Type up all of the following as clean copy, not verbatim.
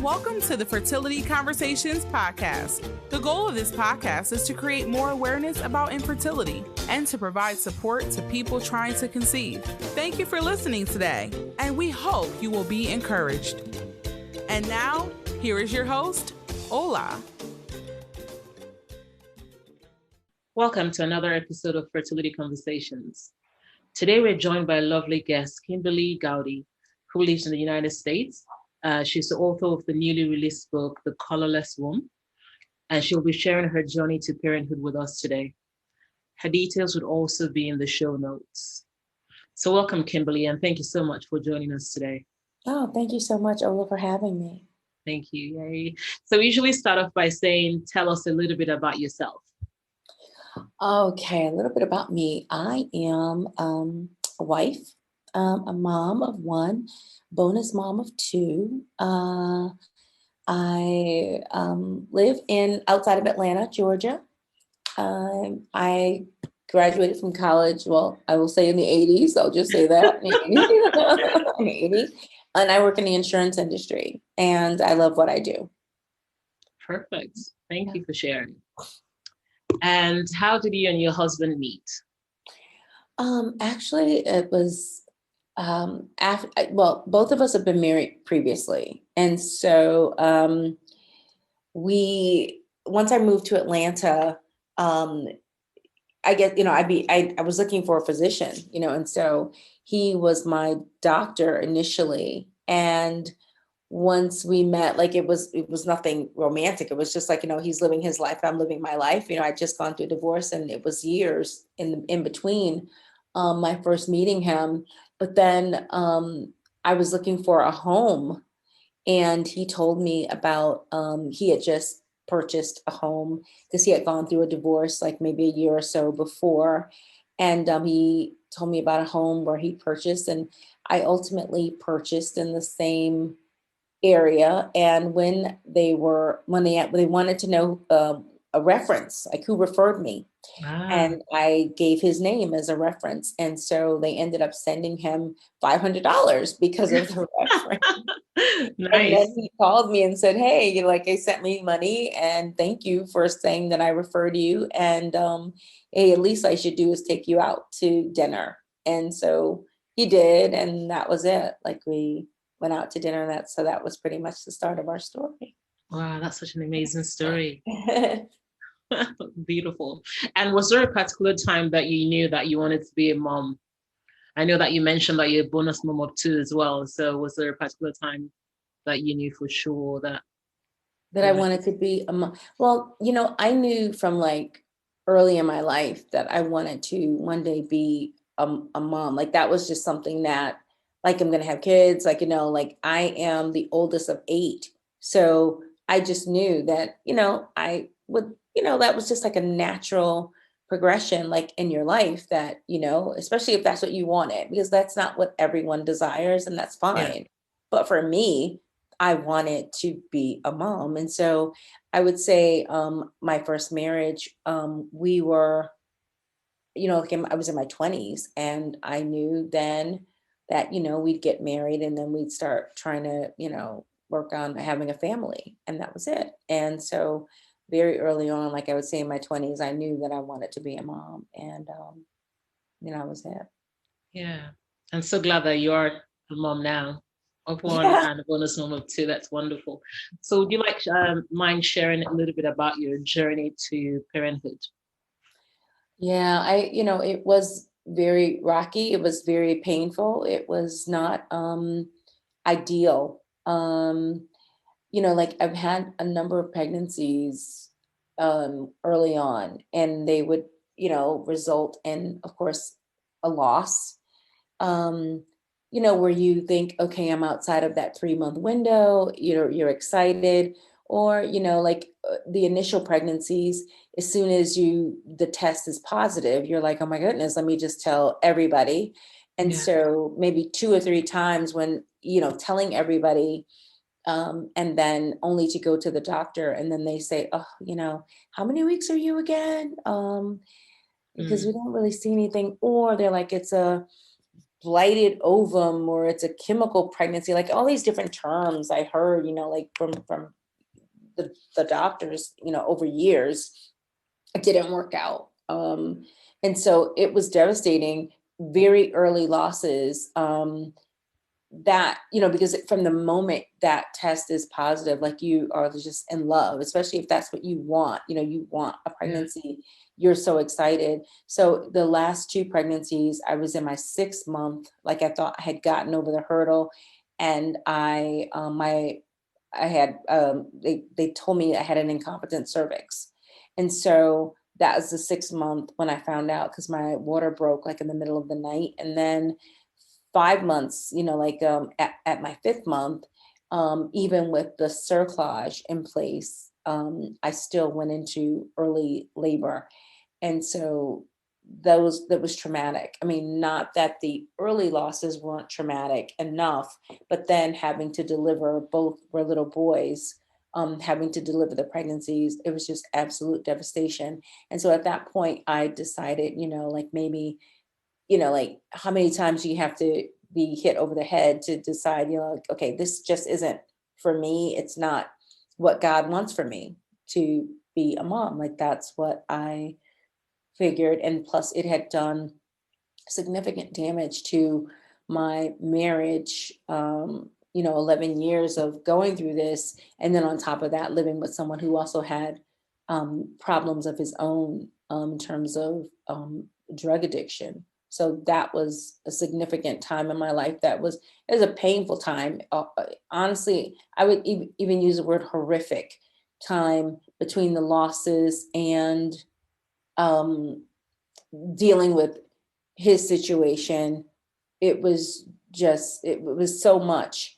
and welcome to the Fertility Conversations podcast. The goal of this podcast is to create more awareness about infertility and to provide support to people trying to conceive. Thank you for listening today, and we hope you will be encouraged. And now, here is your host, Ola. Welcome to another episode of Fertility Conversations. Today we're joined by a lovely guest, Kimberly Gowdy, who lives in the United States. She's the author of the newly released book, The COLORLESS Womb, and she'll be sharing her journey to parenthood with us today. Her details would also be in the show notes. So welcome, Kimberly, and thank you so much for joining us today. Oh, thank you so much, Ola, for having me. Thank you. Yay. So we usually start off by saying, tell us a little bit about yourself. Okay, a little bit about me. I am a wife, a mom of one, bonus mom of two. I live outside of Atlanta, Georgia. I graduated from college, well, I will say in the 80s, I'll just say that, in the 80s. And I work in the insurance industry, and I love what I do. Perfect. Thank you for sharing. And how did you and your husband meet? Actually, it was both of us have been married previously, and so once I moved to Atlanta, I guess I was looking for a physician, and so he was my doctor initially, and once we met, like it was nothing romantic. It was just like, he's living his life, I'm living my life. I'd just gone through a divorce, and it was years in between my first meeting him. But then I was looking for a home, and he told me about he had just purchased a home because he had gone through a divorce like maybe a year or so before. And he told me about a home where he purchased, and I ultimately purchased in the same area. And when they wanted to know a reference, like who referred me, and I gave his name as a reference, and so they ended up sending him $500 because of the reference. Nice. And then he called me and said, "Hey, they sent me money, and thank you for saying that I referred you. And hey, at least I should do is take you out to dinner." And so he did, and that was it. Like we went out to dinner, and that was pretty much the start of our story. Wow, that's such an amazing story. Beautiful. And was there a particular time that you knew that you wanted to be a mom? I know that you mentioned that you're a bonus mom of two as well. So was there a particular time that you knew for sure that I wanted to be a mom? Well, I knew from like early in my life that I wanted to one day be a mom. Like that was just something that, like, I'm going to have kids, like I am the oldest of 8. So I just knew that, I would, that was just like a natural progression, like in your life that, especially if that's what you wanted, because that's not what everyone desires, and that's fine. Yeah. But for me, I wanted to be a mom. And so I would say my first marriage, we were, I was in my 20s, and I knew then that, we'd get married, and then we'd start trying to, work on having a family, and that was it. And so very early on, like I would say in my 20s, I knew that I wanted to be a mom, and that was it. Yeah. I'm so glad that you are a mom now of one and a bonus mom of 2. That's wonderful. So would you mind sharing a little bit about your journey to parenthood? Yeah, it was very rocky. It was very painful. It was not ideal. Like I've had a number of pregnancies early on, and they would, result in, of course, a loss. Where you think, okay, I'm outside of that 3-month window, you're excited, or, the initial pregnancies, as soon as the test is positive, you're like, oh my goodness, let me just tell everybody. And so maybe 2 or 3 times when, telling everybody, and then only to go to the doctor, and then they say, oh, how many weeks are you again? Because we don't really see anything, or they're like, it's a blighted ovum, or it's a chemical pregnancy, like all these different terms I heard, like from the doctors, over years. It didn't work out. And so it was devastating, very early losses. That, because from the moment that test is positive, like you are just in love, especially if that's what you want, you want a pregnancy, you're so excited. So the last 2 pregnancies, I was in my 6th month, like I thought I had gotten over the hurdle. And I had, they told me I had an incompetent cervix. And so that was the 6th month when I found out, because my water broke like in the middle of the night. And then 5 months, at my 5th month, even with the cerclage in place, I still went into early labor. And so that was traumatic. I mean, not that the early losses weren't traumatic enough, but then having to deliver, both were little boys, having to deliver the pregnancies, it was just absolute devastation. And so at that point, I decided, like maybe, like how many times you have to be hit over the head to decide, like, okay, this just isn't for me. It's not what God wants for me to be a mom. Like that's what I figured. And plus it had done significant damage to my marriage. 11 years of going through this. And then on top of that, living with someone who also had problems of his own, in terms of drug addiction. So that was a significant time in my life. It was a painful time. Honestly, I would even use the word horrific time, between the losses and um, dealing with his situation. It was so much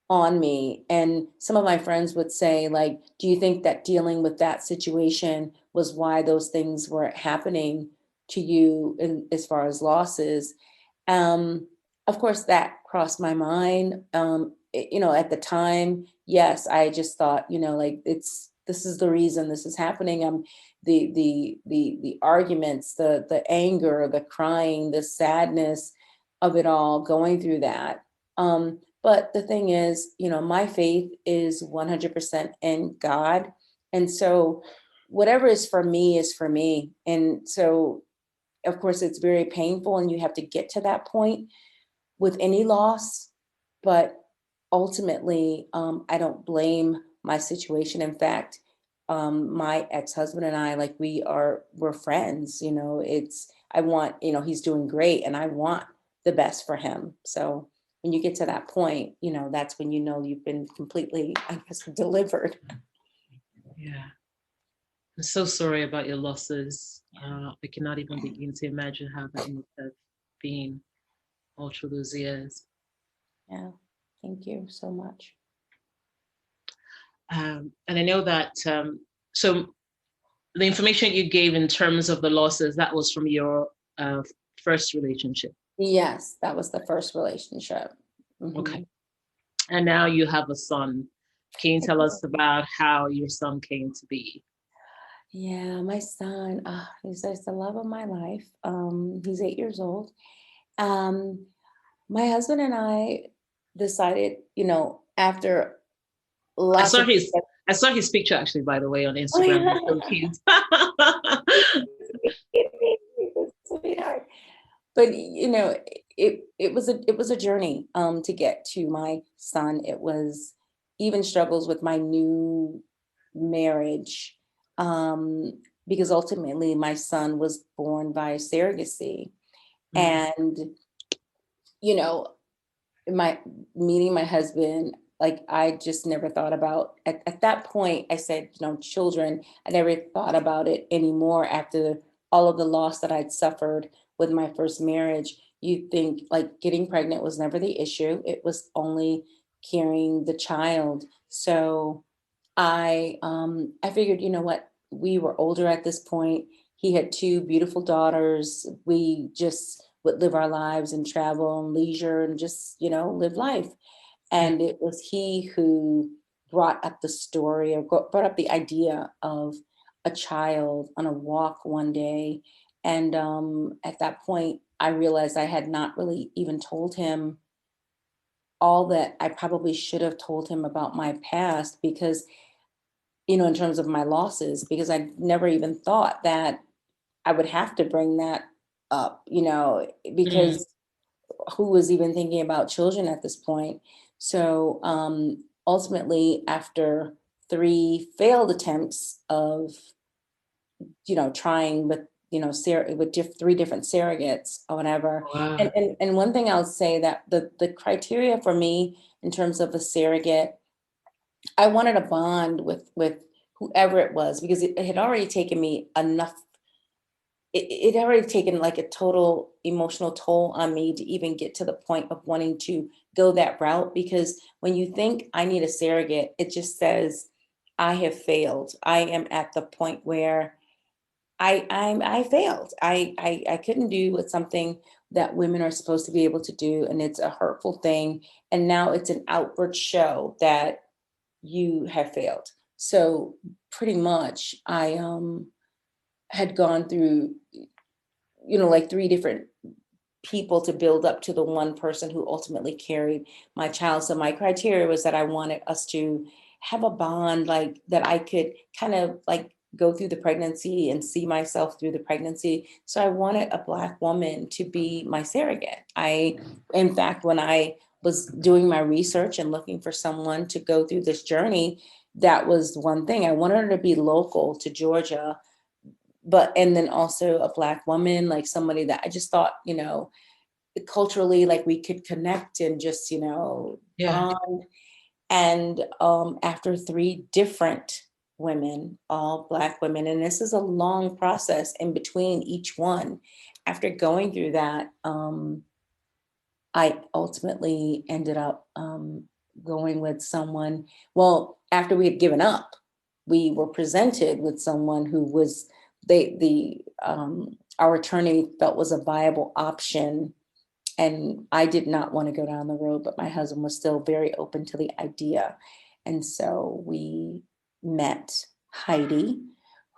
on me. And some of my friends would say, like, do you think that dealing with that situation was why those things were happening to you, as far as losses? Of course, that crossed my mind. At the time, yes, I just thought, like, this is the reason this is happening. The arguments, the anger, the crying, the sadness of it all, going through that. But the thing is, my faith is 100% in God. And so whatever is for me is for me. And so, of course, it's very painful, and you have to get to that point with any loss. But ultimately, I don't blame my situation. In fact, my ex-husband and I, like, we're friends. I want, he's doing great, and I want the best for him. So when you get to that point, that's when you've been completely, I guess, delivered. Yeah. I'm so sorry about your losses. I cannot even begin to imagine how that must have been all through those years. Yeah. Thank you so much. And I know that, so the information you gave in terms of the losses, that was from your first relationship. Yes, that was the first relationship. Mm-hmm. Okay. And now you have a son. Can you tell us about how your son came to be? Yeah, my son, he's the love of my life. He's 8 years old. My husband and I decided, after I lots saw of his picture, actually, by the way, on Oh, Instagram. yeah. It's so cute. Sweetheart. But it was a journey to get to my son. It was even struggles with my new marriage, because ultimately my son was born by surrogacy. And my meeting my husband, like, I just never thought about, at that point I said, children, I never thought about it anymore. After all of the loss that I'd suffered with my first marriage, you think, like, getting pregnant was never the issue. It was only carrying the child. So I figured, what, we were older at this point. He had 2 beautiful daughters. We just would live our lives and travel and leisure and just, live life. And it was he who brought up the story, or brought up the idea of a child on a walk one day. And at that point, I realized I had not really even told him all that I probably should have told him about my past, because, in terms of my losses, because I never even thought that I would have to bring that up, Mm. because who was even thinking about children at this point? So ultimately, after 3 failed attempts of, trying with, three different surrogates or whatever. Wow. And one thing I'll say, that the criteria for me in terms of a surrogate, I wanted a bond with whoever it was, because it had already taken me enough. It had already taken like a total emotional toll on me to even get to the point of wanting to go that route. Because when you think I need a surrogate, it just says I have failed. I am at the point where I failed. I couldn't do what something that women are supposed to be able to do, and it's a hurtful thing. And now it's an outward show that you have failed. So pretty much, I had gone through, like 3 different people to build up to the one person who ultimately carried my child. So my criteria was that I wanted us to have a bond, like that I could kind of like go through the pregnancy and see myself through the pregnancy. So I wanted a Black woman to be my surrogate. In fact, when I was doing my research and looking for someone to go through this journey, that was one thing. I wanted her to be local to Georgia, and then also a Black woman, like somebody that I just thought, culturally, like we could connect and just, Yeah. bond. And after 3 different women, all Black women, and this is a long process in between each one. After going through that, I ultimately ended up going with someone. Well, after we had given up, we were presented with someone who was our attorney felt was a viable option, and I did not want to go down the road, but my husband was still very open to the idea. And so we met Heidi,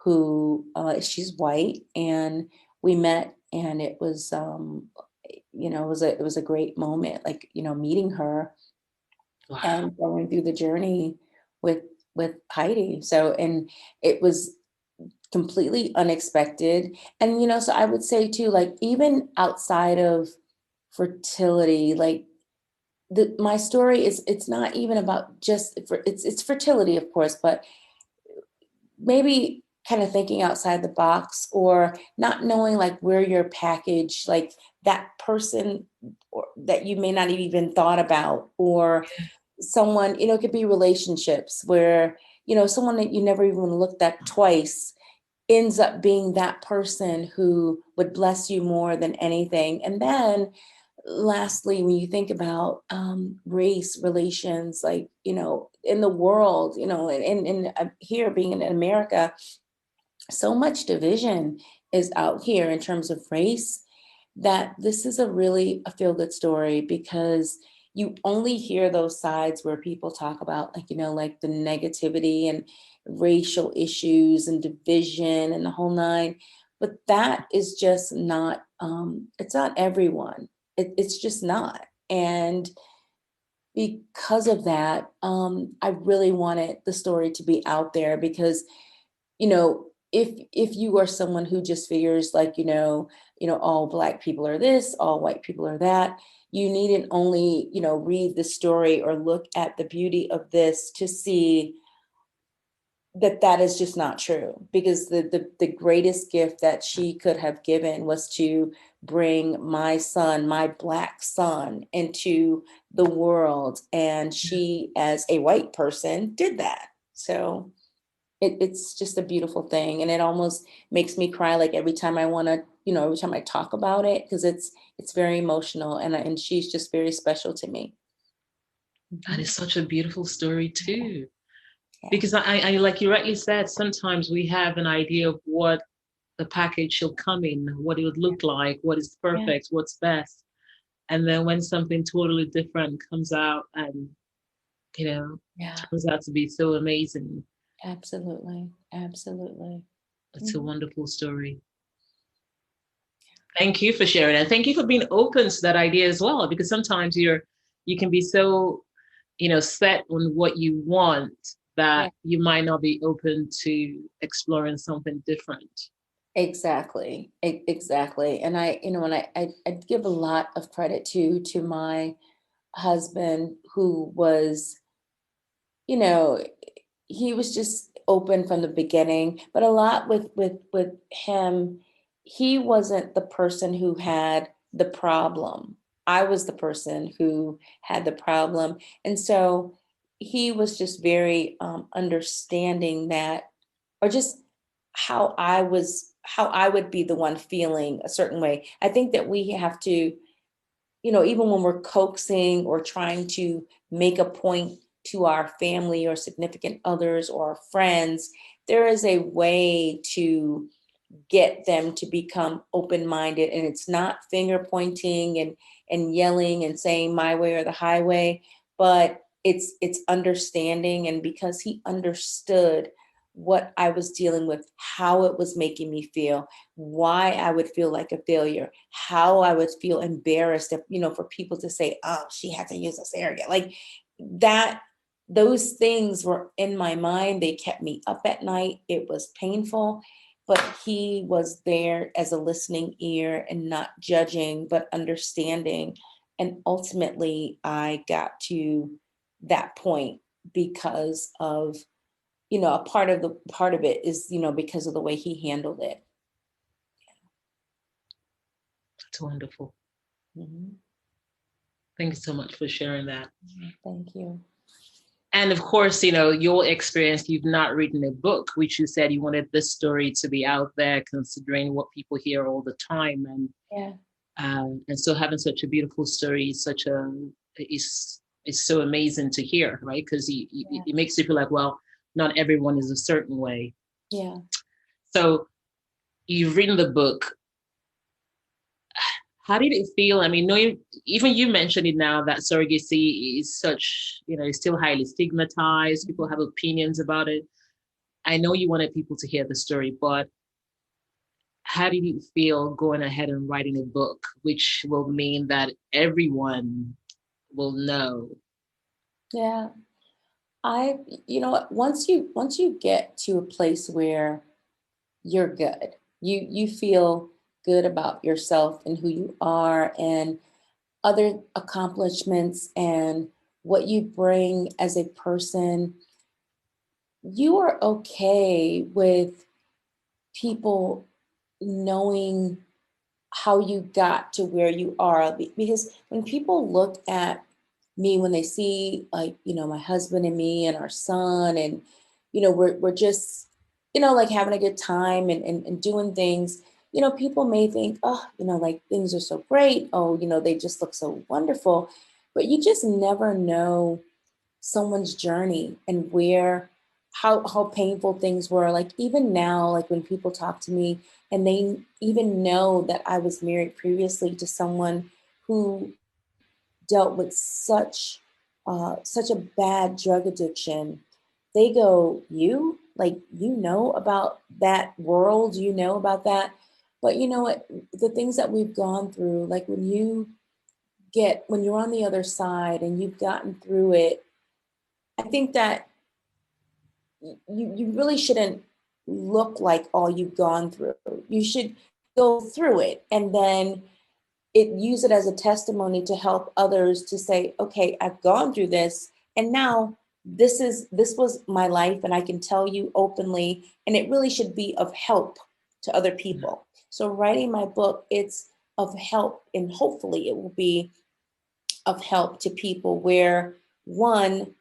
who she's white, and we met, and it was it was a great moment, like, meeting her Wow. and going through the journey with Heidi. So, and it was completely unexpected. And so I would say too, like, even outside of fertility, like, my story is, it's not even about just it's fertility, of course, but maybe kind of thinking outside the box, or not knowing like where your package, like that person, or that you may not have even thought about, or someone, it could be relationships where, someone that you never even looked at twice ends up being that person who would bless you more than anything. And then lastly, when you think about race relations, like, in the world, here being in America, so much division is out here in terms of race, that this is a feel good story, because you only hear those sides where people talk about, like, like the negativity and racial issues and division and the whole nine. But that is just not, it's not everyone. It's just not. And because of that, I really wanted the story to be out there, because if you are someone who just figures, like, all Black people are this, all white people are that, you needn't only, read the story or look at the beauty of this to see that that is just not true. Because the greatest gift that she could have given was to bring my son, my Black son, into the world, and she, as a white person, did that. So it's just a beautiful thing, and it almost makes me cry, like every time I want to, every time I talk about it, because it's very emotional, and she's just very special to me. That is such a beautiful story too. Yeah. Because I like you rightly said, sometimes we have an idea of what the package should come in, what it would look like, what is Yeah. perfect, what's best. And then when something totally different comes out and, Yeah. turns out to be so amazing, Absolutely. Absolutely. it's a Mhm. wonderful story. Thank you for sharing that. Thank you for being open to that idea as well, because sometimes you can be so, set on what you want Yeah, that you might not be open to exploring something different. exactly. Exactly. And I give a lot of credit to my husband, who was, you know, he was just open from the beginning, but a lot with him, he wasn't the person who had the problem. I was the person who had the problem. And so he was just very understanding that, or just how I would be the one feeling a certain way. I think that we have to, even when we're coaxing or trying to make a point to our family or significant others or our friends, there is a way to get them to become open-minded, and it's not finger pointing and yelling and saying my way or the highway, but it's understanding. And because he understood what I was dealing with, how it was making me feel, why I would feel like a failure, how I would feel embarrassed if, for people to say, oh, she had to use a surrogate, like that. Those things were in my mind. They kept me up at night. It was painful, but he was there as a listening ear and not judging, but understanding. And ultimately, I got to that point because of, a part of it is, because of the way he handled it. That's wonderful. Mhm. Thank you so much for sharing that. Thank you. And of course, your experience, you've not written a book, which you said you wanted this story to be out there, considering what people hear all the time. Yeah. And so having such a beautiful story is so amazing to hear, right? Because Yeah. it makes you feel like, well, not everyone is a certain way. Yeah. So you've written the book. How did it feel? I mean, knowing, even you mentioned it now, that surrogacy is such, it's still highly stigmatized. People have opinions about it. I know you wanted people to hear the story, but how did you feel going ahead and writing a book, which will mean that everyone will know? Yeah. I, what, once you get to a place where you're good, you feel good about yourself and who you are and other accomplishments and what you bring as a person, you are okay with people knowing how you got to where you are. Because when people look at me, when they see, like, my husband and me and our son, and we're just, like having a good time and doing things, people may think, oh, like things are so great, oh, they just look so wonderful. But you just never know someone's journey and where, how painful things were. Like even now, like when people talk to me and they even know that I was married previously to someone who dealt with such a bad drug addiction, they go, you, like, about that world, about that. But you know what, the things that we've gone through, like when you're on the other side and you've gotten through it, I think that you really shouldn't look like all you've gone through. You should go through it and then use it as a testimony to help others to say, okay, I've gone through this, and now this was my life, and I can tell you openly, and it really should be of help to other people. So writing my book, it's of help, and hopefully it will be of help to people where, one,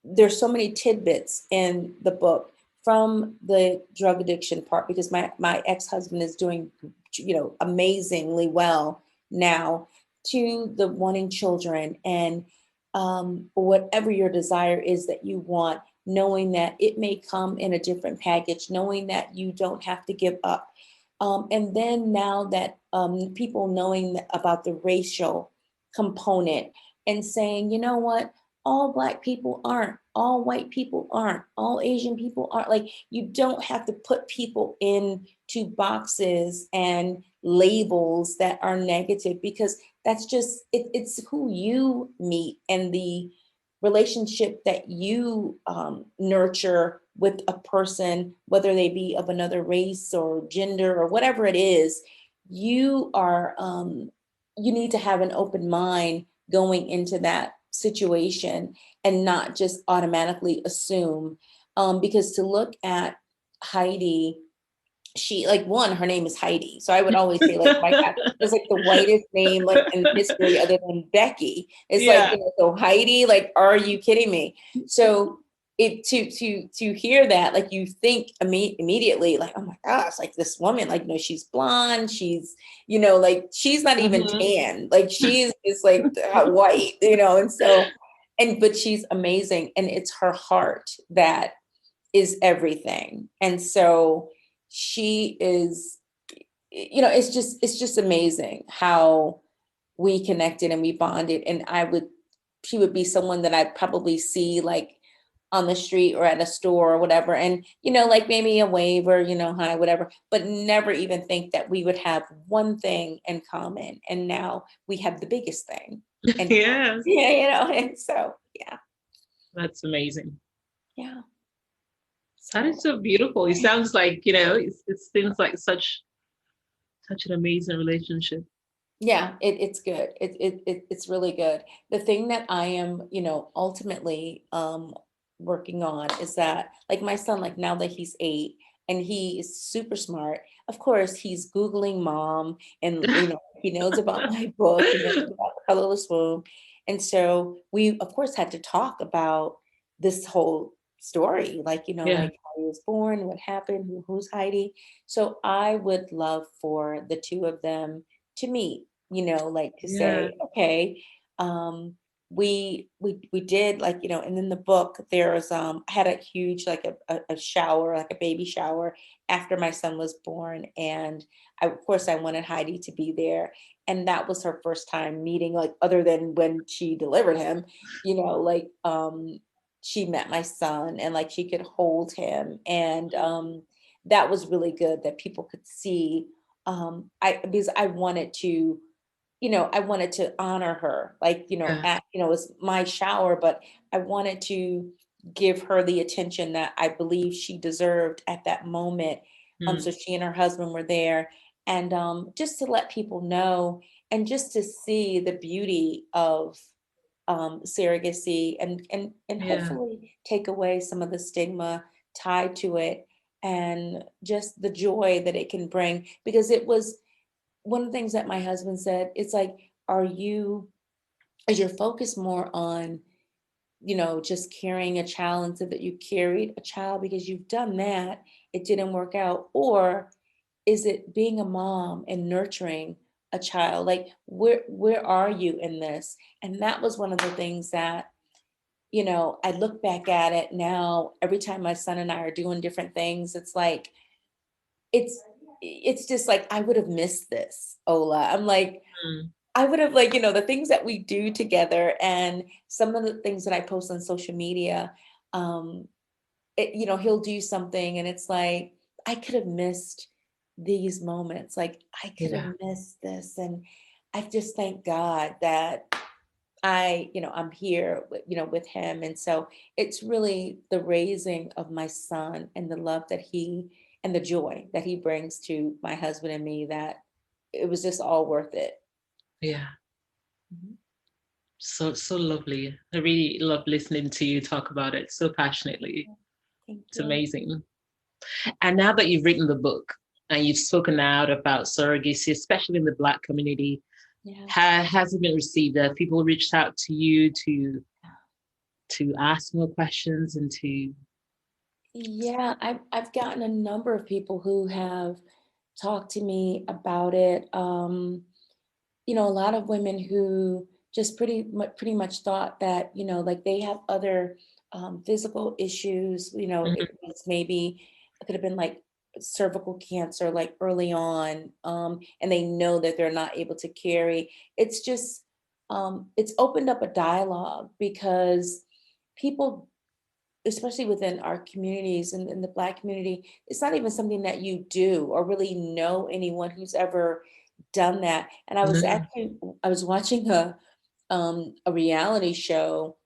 there's so many tidbits in the book from the drug addiction part, because my ex-husband is doing, amazingly well now, to the wanting children, and whatever your desire is that you want, knowing that it may come in a different package, knowing that you don't have to give up. And then now that people knowing about the racial component, and saying, you know what, all Black people aren't, all white people aren't, all Asian people aren't. Like, you don't have to put people into to boxes and labels that are negative, because that's just it's who you meet and the relationship that you nurture with a person, whether they be of another race or gender or whatever it is. You are you need to have an open mind going into that situation and not just automatically assume, because to look at Heidi, she like, one, her name is Heidi. So I would always say, like, my God, it's like the whitest name like in history other than Becky. It's like, Yeah. so Heidi, like, are you kidding me? So it to hear that, like, you think immediately, like, oh my gosh, like this woman, like, she's blonde, she's, like, she's not even tan, like she's is like white, and so, but she's amazing, and it's her heart that is everything. And so she is, it's just amazing how we connected and we bonded. And she would be someone that I'd probably see like on the street or at a store or whatever. And, like maybe a wave or, hi, whatever, but never even think that we would have one thing in common. And now we have the biggest thing. And Yeah. yeah, and so, yeah. That's amazing. Yeah. That is so beautiful. It sounds like, it seems like such an amazing relationship. Yeah, it's good. It's really good. The thing that I am, ultimately working on is that, like, my son, like, now that he's 8 and he is super smart, of course he's Googling mom, and he knows about my book, he knows about the colorless womb. And so we of course had to talk about this whole story, like, Yeah. like how he was born, what happened, who's Heidi. So I would love for the two of them to meet, like to Yeah. say, okay, we did, like, and in the book there's I had a huge, like, a shower, like a baby shower after my son was born, and of course I wanted Heidi to be there, and that was her first time meeting, like, other than when she delivered him, like, she met my son and, like, she could hold him, and that was really good that people could see, because I wanted to, I wanted to honor her, like, Yeah. it was my shower, but I wanted to give her the attention that I believe she deserved at that moment. So she and her husband were there, and just to let people know, and just to see the beauty of surrogacy, and Yeah. hopefully take away some of the stigma tied to it, and just the joy that it can bring, because it was one of the things that my husband said. It's like, is your focus more on, just carrying a child, and so that you carried a child because you've done that, it didn't work out? Or is it being a mom and nurturing a child? Like, where are you in this? And that was one of the things that, I look back at it now, every time my son and I are doing different things, it's like, it's it's just like, I would have missed this, Ola. I'm like, I would have, like, the things that we do together, and some of the things that I post on social media, um, he'll do something and it's like, I could have missed these moments. Like, I could have Yeah. missed this. And I just thank God that I'm here with him. And so it's really the raising of my son and the love that and the joy that he brings to my husband and me, that it was just all worth it. Yeah. Mhm. So lovely. I really love listening to you talk about it so passionately. Thank It's you. amazing. And now that you've written the book and you've spoken out about surrogacy, especially in the Black community, Yeah. has it been received? Have people reached out to you to ask more questions and to? Yeah, I've gotten a number of people who have talked to me about it. A lot of women who just pretty much thought that, like, they have other physical issues. Mhm. It was maybe, it could have been like cervical cancer, like early on, and they know that they're not able to carry. It's just, it's opened up a dialogue, because people especially within our communities and in the Black community, it's not even something that you do or really know anyone who's ever done that. And No. I was watching a reality show,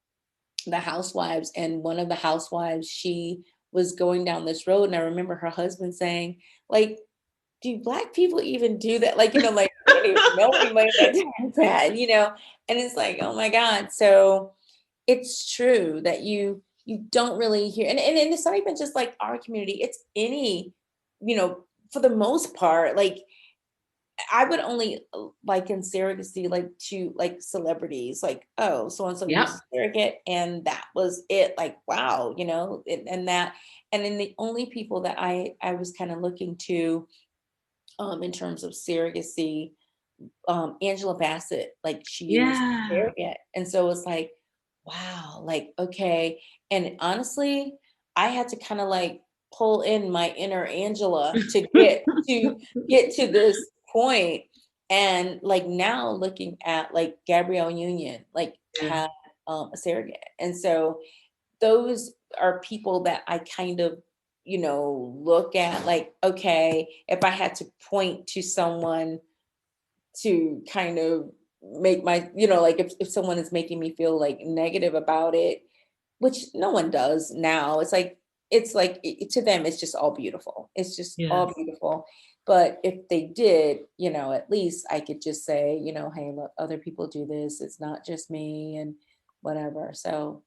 The Housewives, and one of the housewives, she was going down this road, and I remember her husband saying, like, do Black people even do that? Like, like I don't even know anybody that does that, And it's like, oh my God. So it's true that you don't really hear, and it's not even just like our community, it's any, for the most part, like I would only liken surrogacy like to like celebrities, like, oh, so and so Yep. used surrogate and that was it. Like, wow, and that, and then the only people that I was kind of looking to in terms of surrogacy, Angela Bassett, like she used Yeah. surrogate. And so it's like, wow, like, okay. And honestly, I had to kind of like pull in my inner Angela to get to this point. And like now looking at like Gabrielle Union, like Yeah. had a surrogate. And so those are people that I kind of, look at like, okay, if I had to point to someone to kind of make my, like if someone is making me feel like negative about it, which no one does now, it's like to them, it's just all beautiful. It's just all Yes. beautiful. But if they did, at least I could just say, hey, look, other people do this. It's not just me and whatever. So,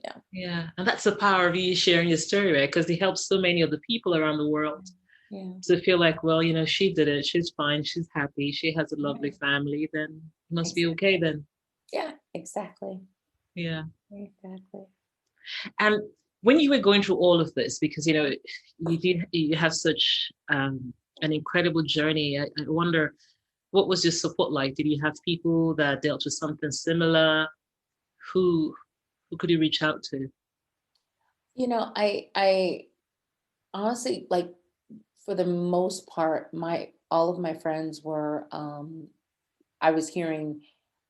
yeah. Yeah. And that's the power of you sharing your story, right? Because it helps so many other people around the world Yeah. to feel like, well, she did it. She's fine. She's happy. She has a lovely Right. family. Then it must be okay Exactly. then. Yeah, exactly. Yeah. Exactly. And when you were going through all of this, because you have such an incredible journey. I wonder, what was your support like? Did you have people that dealt with something similar? Who could you reach out to? I honestly, like, for the most part, my all of my friends were I was hearing,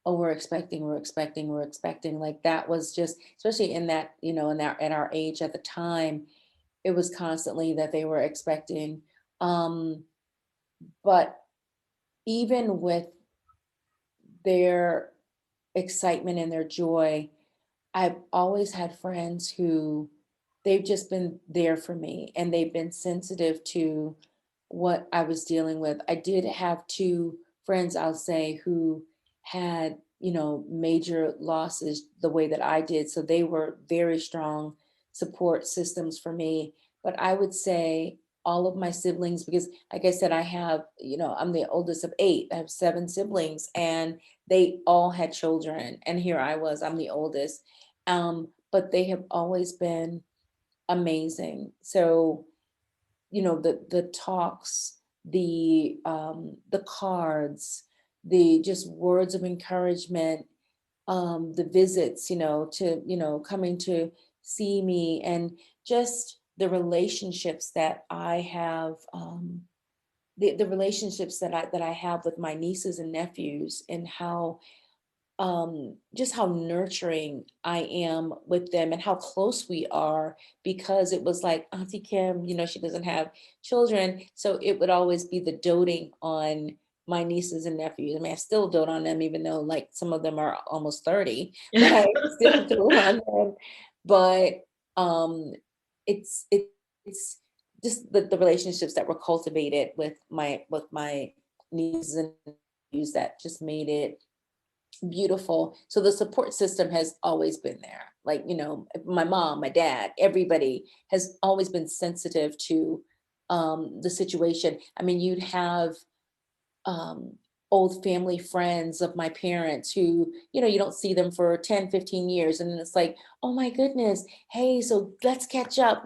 oh, we're expecting. Like that was just, especially in that, in that at our age at the time, it was constantly that they were expecting. Um, but even with their excitement and their joy, I've always had friends who they've just been there for me and they've been sensitive to what I was dealing with. I did have two friends, I'll say, who had, major losses the way that I did. So they were very strong support systems for me. But I would say all of my siblings, because like I said, I have, I'm the oldest of eight. I have seven siblings and they all had children. And here I was, I'm the oldest. But they have always been amazing. So, the talks, the cards, the just words of encouragement, the visits, to, coming to see me, and just the relationships that I have, the relationships that I have with my nieces and nephews, and how just how nurturing I am with them and how close we are, because it was like Auntie Kim, she doesn't have children. So it would always be the doting on my nieces and nephews. I mean, I still dote on them, even though like some of them are almost 30, but I still dote on them. But um it's just the relationships that were cultivated with my nieces and nephews that just made it beautiful. So the support system has always been there. Like, my mom, my dad, everybody has always been sensitive to the situation. I mean, you'd have um, old family friends of my parents who, you don't see them for 10, 15 years. And then it's like, oh my goodness, hey, so let's catch up.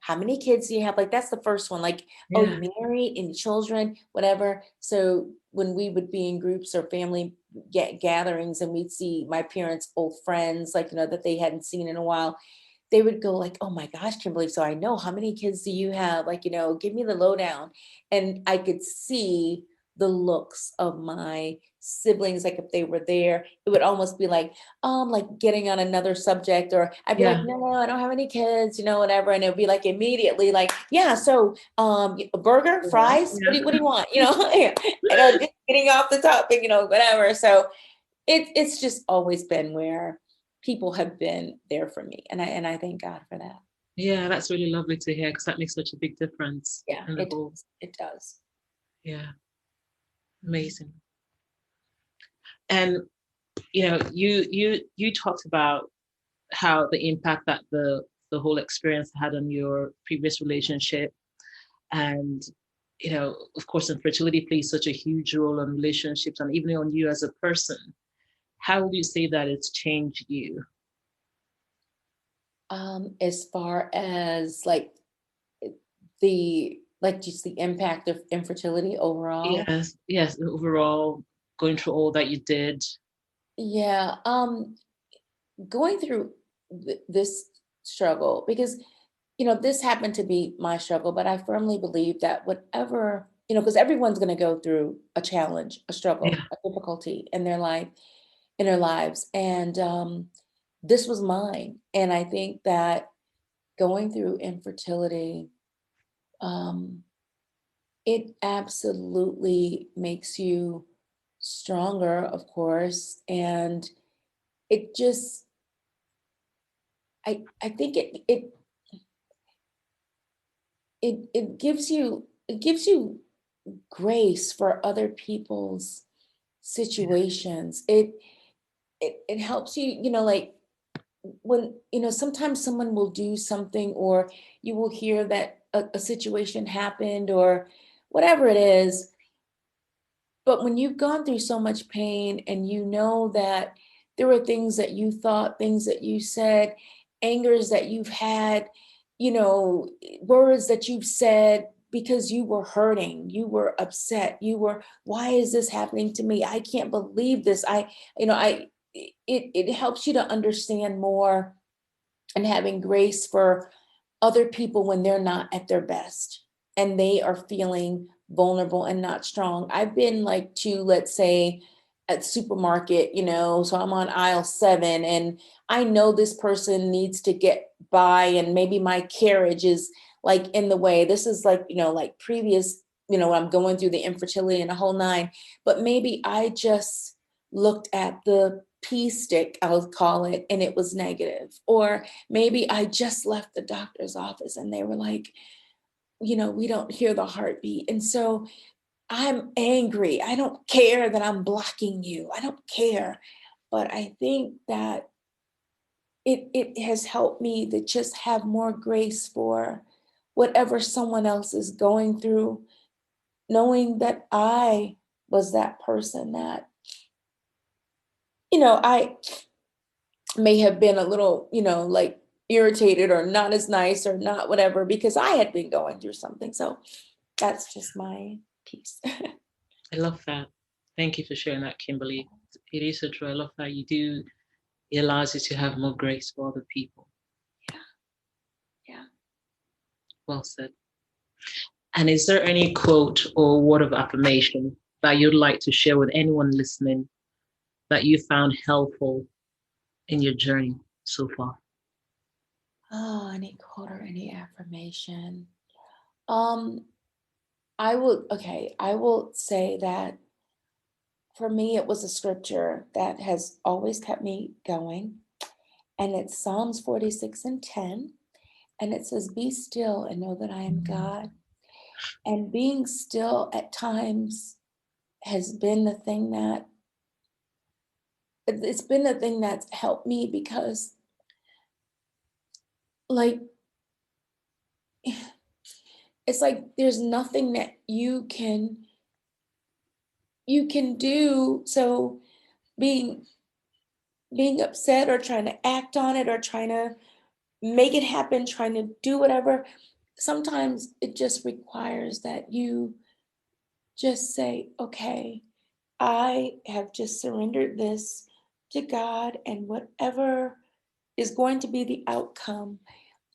How many kids do you have? Like, that's the first one. Like, oh, Yeah. you married, any children, whatever. So when we would be in groups or family gatherings and we'd see my parents' old friends, like, that they hadn't seen in a while, they would go like, oh my gosh, Kimberly, so I know, how many kids do you have? Like, give me the lowdown. And I could see the looks of my siblings, like if they were there, it would almost be like getting on another subject, or I'd be like, Yeah. no, I don't have any kids, whatever. And it would be like immediately like, yeah, so a burger, fries, Yeah. what do you want? Just getting off the topic, whatever. So it's just always been where people have been there for me. And I thank God for that. Yeah, that's really lovely to hear, because that makes such a big difference Yeah, in the whole. it does. Yeah, amazing. And you talked about how the impact that the whole experience had on your previous relationship, and of course, infertility plays such a huge role on relationships and even on you as a person. How would you say that it's changed you? As far as just the impact of infertility overall. Yes, overall, going through all that you did. Yeah. Going through this struggle, because this happened to be my struggle, but I firmly believe that whatever, because everyone's going to go through a challenge, a struggle, Yeah. a difficulty in their lives, and this was mine. And I think that going through infertility, um, it absolutely makes you stronger, of course, and it just, I think it gives you grace for other people's situations. It helps you, like when, sometimes someone will do something, or you will hear that a situation happened or whatever it is. But when you've gone through so much pain, and you know that there were things that you thought, things that you said, angers that you've had, words that you've said because you were hurting, you were upset, why is this happening to me? I can't believe this. It helps you to understand more, and having grace for other people when they're not at their best and they are feeling vulnerable and not strong. I've been like to, let's say, at supermarket, so I'm on aisle 7, and I know this person needs to get by, and maybe my carriage is like in the way. This is like, like previous, when I'm going through the infertility and a whole nine, but maybe I just looked at the pee stick, I'll call it, and it was negative. Or maybe I just left the doctor's office and they were like, we don't hear the heartbeat. And so I'm angry. I don't care that I'm blocking you. I don't care. But I think that it has helped me to just have more grace for whatever someone else is going through, knowing that I was that person that, I may have been a little, like irritated or not as nice or not whatever, because I had been going through something. So that's just my piece. I love that. Thank you for sharing that, Kimberly. It is so true. I love that you do. It allows you to have more grace for other people. Yeah. Well said. And is there any quote or word of affirmation that you'd like to share with anyone listening that you found helpful in your journey so far? Oh, any quote or any affirmation. Um, I will say that for me, it was a scripture that has always kept me going. And it's Psalms 46:10. And it says, "Be still and know that I am God." And being still at times has been the thing that it's been the thing that's helped me, because like it's like there's nothing that you can do. So being upset or trying to act on it or trying to make it happen, trying to do whatever, sometimes it just requires that you just say, okay, I have just surrendered this to God, and whatever is going to be the outcome,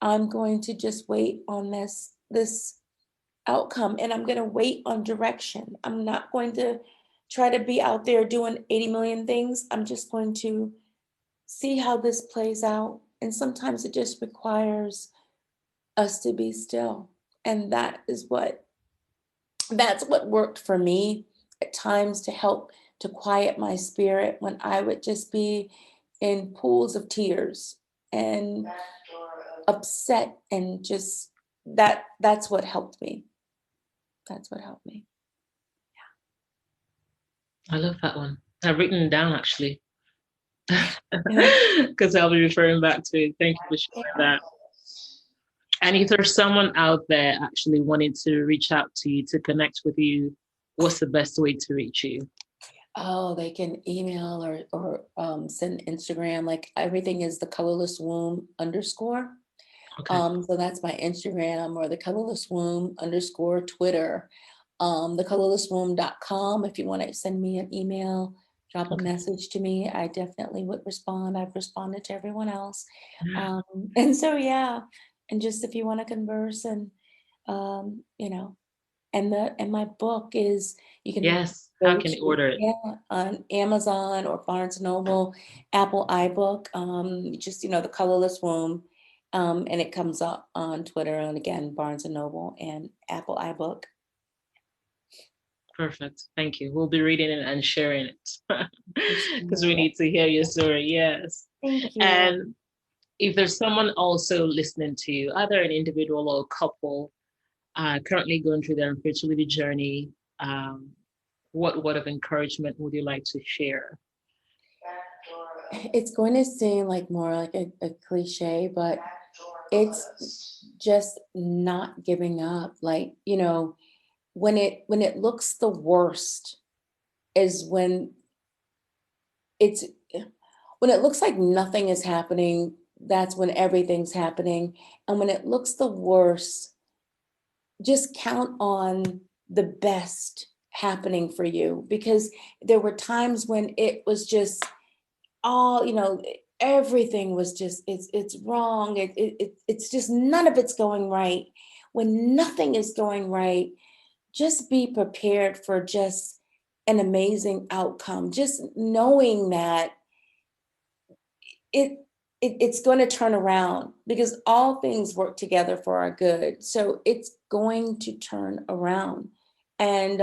I'm going to just wait on this outcome, and I'm going to wait on direction. I'm not going to try to be out there doing 80 million things. I'm just going to see how this plays out. And sometimes it just requires us to be still. And that's what worked for me at times to help to quiet my spirit when I would just be in pools of tears and upset, and just that's what helped me. That's what helped me. I love that one. I've written it down actually, because I'll be referring back to it. Thank you for sharing that. And if there's someone out there actually wanting to reach out to you, to connect with you, what's the best way to reach you? Oh, they can email or send Instagram. Like everything is the colorless womb _. Okay. So that's my Instagram, or the colorless womb _ Twitter. thecolorlesswomb.com. If you want to send me an email, drop a message to me, I definitely would respond. I've responded to everyone else. And so, yeah. And just if you want to converse, and and my book is, you can Yes. How can you order it? on Amazon or Barnes & Noble, Apple iBook, just, the colorless womb. And it comes up on Twitter, and again, Barnes & Noble and Apple iBook. Perfect. Thank you. We'll be reading it and sharing it because we need to hear your story. Yes. Thank you. And if there's someone also listening to you, either an individual or a couple, currently going through their infertility journey, what word of encouragement would you like to share? It's going to seem like more like a cliche, but it's just not giving up. Like, when it looks the worst is when it looks like nothing is happening, that's when everything's happening. And when it looks the worst, just count on the best happening for you, because there were times when it was just all, everything was just, it's wrong. It's just none of it's going right. When nothing is going right, just be prepared for just an amazing outcome. Just knowing that it's going to turn around, because all things work together for our good. So it's going to turn around. And,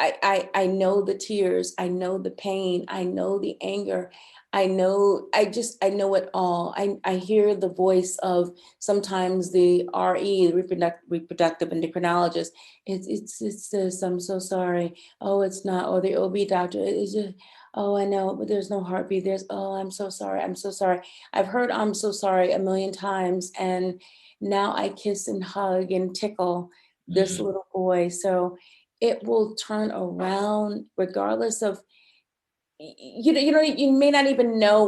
I know the tears, I know the pain, I know the anger. I know it all. I hear the voice of sometimes the RE, the reproductive endocrinologist. It's this, I'm so sorry. Oh, it's not. Or the OB doctor. It's just, oh, I know, but there's no heartbeat. Oh, I'm so sorry. I'm so sorry. I've heard I'm so sorry a million times. And now I kiss and hug and tickle this little boy. So it will turn around regardless of, you may not even know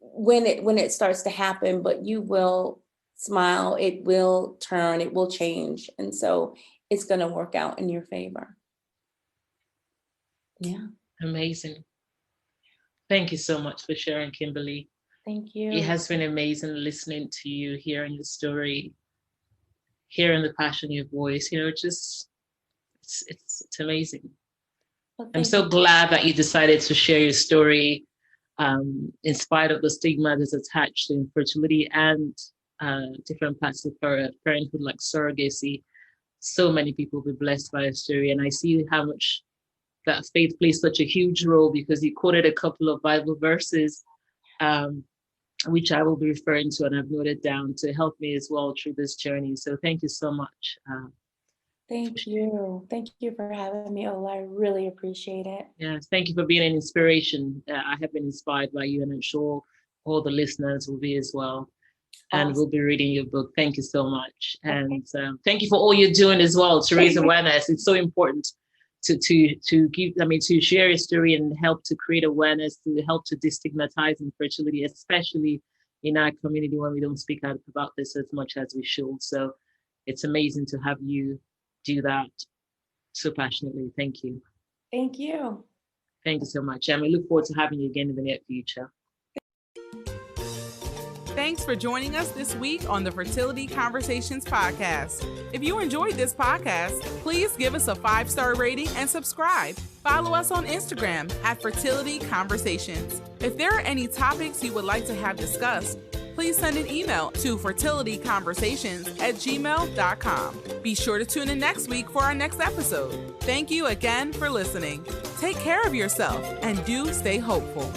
when it starts to happen, but you will smile, it will turn, it will change. And so it's going to work out in your favor. Yeah. Amazing. Thank you so much for sharing, Kimberly. Thank you. It has been amazing listening to you, hearing your story, hearing the passion in your voice. It's amazing. Well, I'm so glad that you decided to share your story, in spite of the stigma that's attached to infertility and different parts of parenthood, like surrogacy. So many people will be blessed by your story, and I see how much that faith plays such a huge role, because you quoted a couple of Bible verses, which I will be referring to, and I've noted down to help me as well through this journey. So thank you so much. Thank you. Thank you for having me, Ola. I really appreciate it. Yes, thank you for being an inspiration. I have been inspired by you, and I'm sure all the listeners will be as well. And we'll be reading your book. Thank you so much. Okay. And thank you for all you're doing as well to raise awareness. It's so important to give, to share your story and help to create awareness, to help to destigmatize infertility, especially in our community when we don't speak out about this as much as we should. So it's amazing to have you do that so passionately. Thank you. Thank you. Thank you so much. And we look forward to having you again in the near future. Thanks for joining us this week on the Fertility Conversations podcast. If you enjoyed this podcast, please give us a 5-star rating and subscribe. Follow us on Instagram at Fertility Conversations. If there are any topics you would like to have discussed, please send an email to fertilityconversations@gmail.com. Be sure to tune in next week for our next episode. Thank you again for listening. Take care of yourself and do stay hopeful.